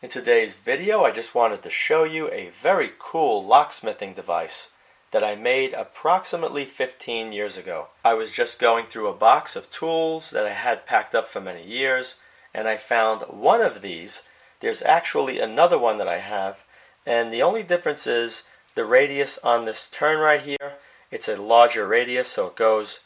In today's video, I just wanted to show you a very cool locksmithing device that I made approximately 15 years ago. I was just going through a box of tools that I had packed up for many years, and I found one of these. There's actually another one that I have, and the only difference is the radius on this turn right here. It's a larger radius, so it goes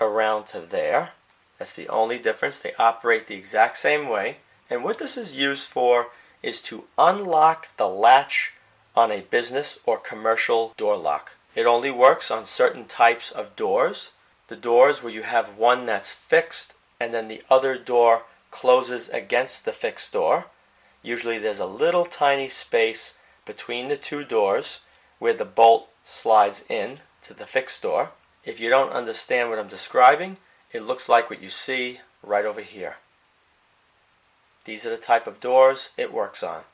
around to there. That's the only difference. They operate the exact same way. And what this is used for is to unlock the latch on a business or commercial door lock. It only works on certain types of doors. The doors where you have one that's fixed and then the other door closes against the fixed door. Usually there's a little tiny space between the two doors where the bolt slides in to the fixed door. If you don't understand what I'm describing, it looks like what you see right over here. These are the type of doors it works on.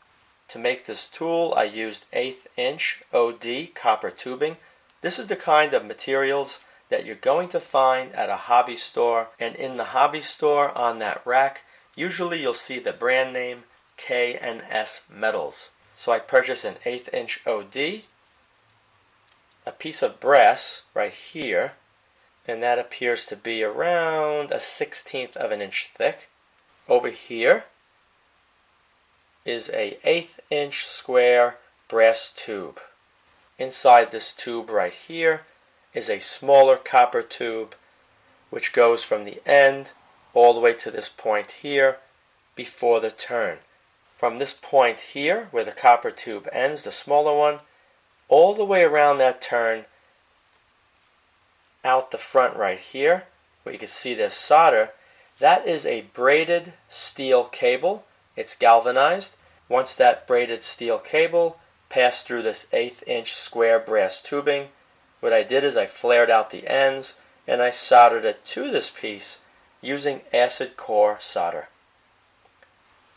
To make this tool, I used 1/8 inch OD copper tubing. This is the kind of materials that you're going to find at a hobby store, and in the hobby store on that rack, usually you'll see the brand name K&S Metals. So I purchased an 1/8 inch OD, a piece of brass right here, and that appears to be around a 1/16 of an inch thick. Over here is a 1/8 inch square brass tube. Inside this tube right here is a smaller copper tube which goes from the end all the way to this point here before the turn. From this point here where the copper tube ends, the smaller one, all the way around that turn out the front right here where you can see there's solder, that is a braided steel cable. It's galvanized. Once that braided steel cable passed through this 1/8 inch square brass tubing, what I did is I flared out the ends and I soldered it to this piece using acid core solder.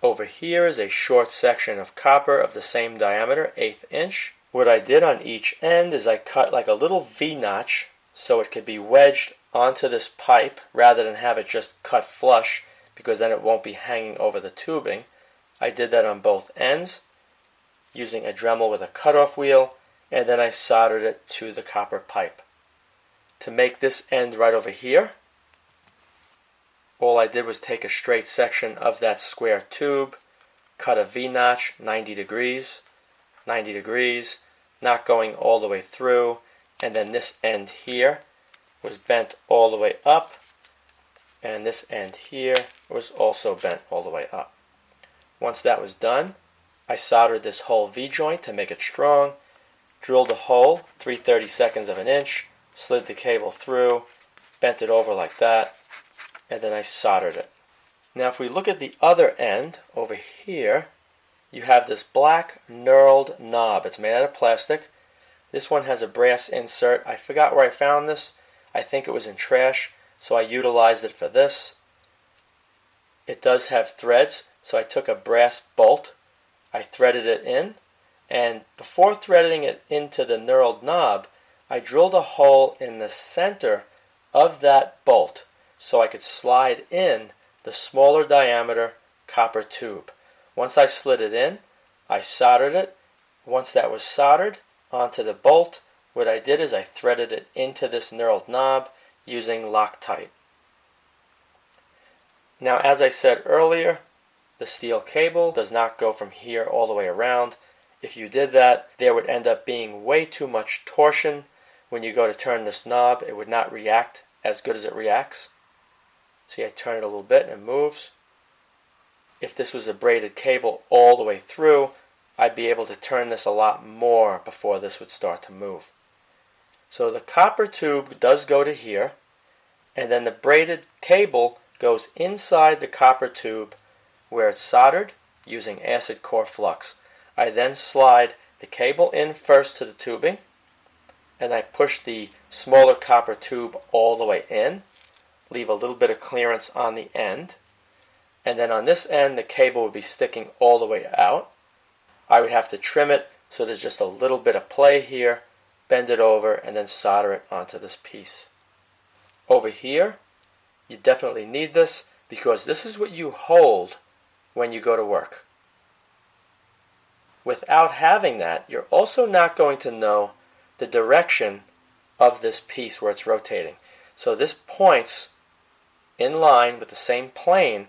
Over here is a short section of copper of the same diameter, 1/8 inch. What I did on each end is I cut like a little V-notch so it could be wedged onto this pipe rather than have it just cut flush, because then it won't be hanging over the tubing. I did that on both ends using a Dremel with a cutoff wheel, and then I soldered it to the copper pipe. To make this end right over here, all I did was take a straight section of that square tube, cut a V-notch 90 degrees, not going all the way through, and then this end here was bent all the way up, and this end here was also bent all the way up. Once that was done, I soldered this whole V-joint to make it strong, drilled a hole 3/32 of an inch, slid the cable through, bent it over like that, and then I soldered it. Now if we look at the other end over here, you have this black knurled knob. It's made out of plastic. This one has a brass insert. I forgot where I found this. I think it was in trash, so I utilized it for this. It does have threads, so I took a brass bolt, I threaded it in, and before threading it into the knurled knob, I drilled a hole in the center of that bolt so I could slide in the smaller diameter copper tube. Once I slid it in, I soldered it. Once that was soldered onto the bolt, what I did is I threaded it into this knurled knob using Loctite. Now, as I said earlier, the steel cable does not go from here all the way around. If you did that, there would end up being way too much torsion. When you go to turn this knob, it would not react as good as it reacts. See, I turn it a little bit and it moves. If this was a braided cable all the way through, I'd be able to turn this a lot more before this would start to move. So the copper tube does go to here, and then the braided cable goes inside the copper tube where it's soldered using acid core flux. I then slide the cable in first to the tubing, and I push the smaller copper tube all the way in, leave a little bit of clearance on the end, and then on this end the cable would be sticking all the way out. I would have to trim it so there's just a little bit of play here, bend it over, and then solder it onto this piece. Over here, you definitely need this because this is what you hold when you go to work. without having that, you're also not going to know the direction of this piece where it's rotating. So this points in line with the same plane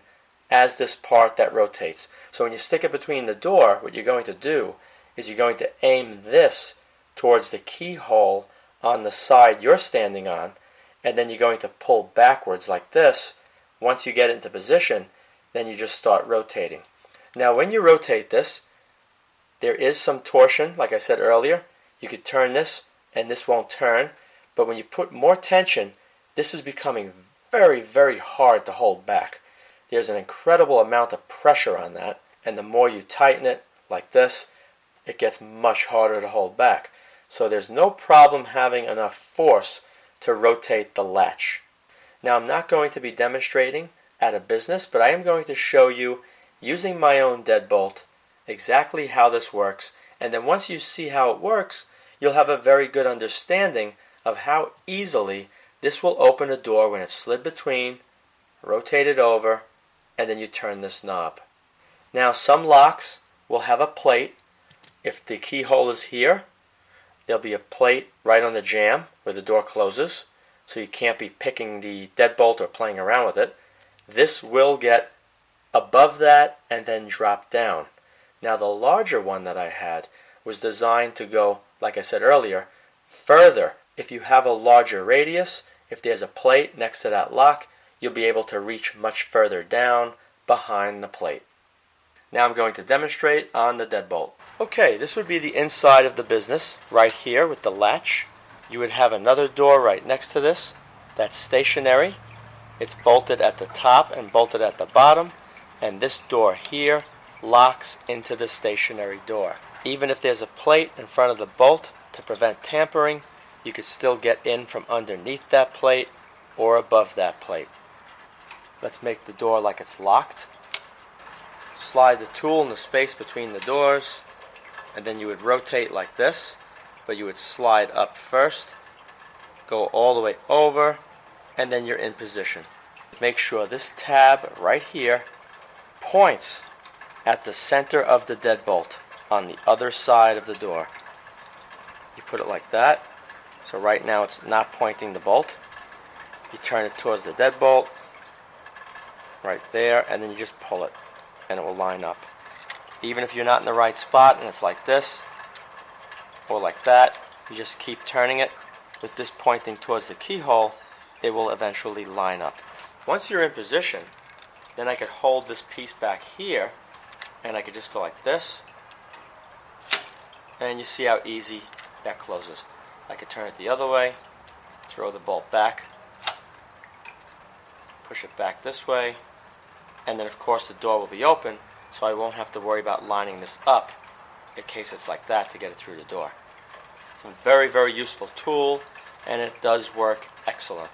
as this part that rotates. So when you stick it between the door, what you're going to do is you're going to aim this towards the keyhole on the side you're standing on, and then you're going to pull backwards like this. Once you get into position, then you just start rotating. Now when you rotate this, there is some torsion, like I said earlier. You could turn this and this won't turn, but when you put more tension, this is becoming very, very hard to hold back. There's an incredible amount of pressure on that, and the more you tighten it like this, it gets much harder to hold back. So there's no problem having enough force to rotate the latch. Now I'm not going to be demonstrating at a business, but I am going to show you using my own deadbolt exactly how this works, and then once you see how it works, you'll have a very good understanding of how easily this will open a door when it's slid between, rotate it over, and then you turn this knob. Now some locks will have a plate. If the keyhole is here, there'll be a plate right on the jamb where the door closes, so you can't be picking the deadbolt or playing around with it. This will get above that and then drop down. Now the larger one that I had was designed to go, like I said earlier, further. If you have a larger radius, if there's a plate next to that lock, you'll be able to reach much further down behind the plate. Now I'm going to demonstrate on the deadbolt. Okay, this would be the inside of the business right here with the latch. You would have another door right next to this that's stationary. It's bolted at the top and bolted at the bottom, and this door here locks into the stationary door. Even if there's a plate in front of the bolt to prevent tampering, you could still get in from underneath that plate or above that plate. Let's make the door like it's locked. Slide the tool in the space between the doors, and then you would rotate like this, but you would slide up first, go all the way over, and then you're in position. Make sure this tab right here points at the center of the deadbolt on the other side of the door. You put it like that. So right now it's not pointing the bolt. You turn it towards the deadbolt right there, and then you just pull it and it will line up. Even if you're not in the right spot and it's like this or like that, you just keep turning it. With this pointing towards the keyhole, it will eventually line up. Once you're in position, then I could hold this piece back here and I could just go like this, and you see how easy that closes. I could turn it the other way, throw the bolt back, push it back this way, and then of course the door will be open, so I won't have to worry about lining this up in case it's like that to get it through the door. It's a very, very useful tool, and it does work excellent.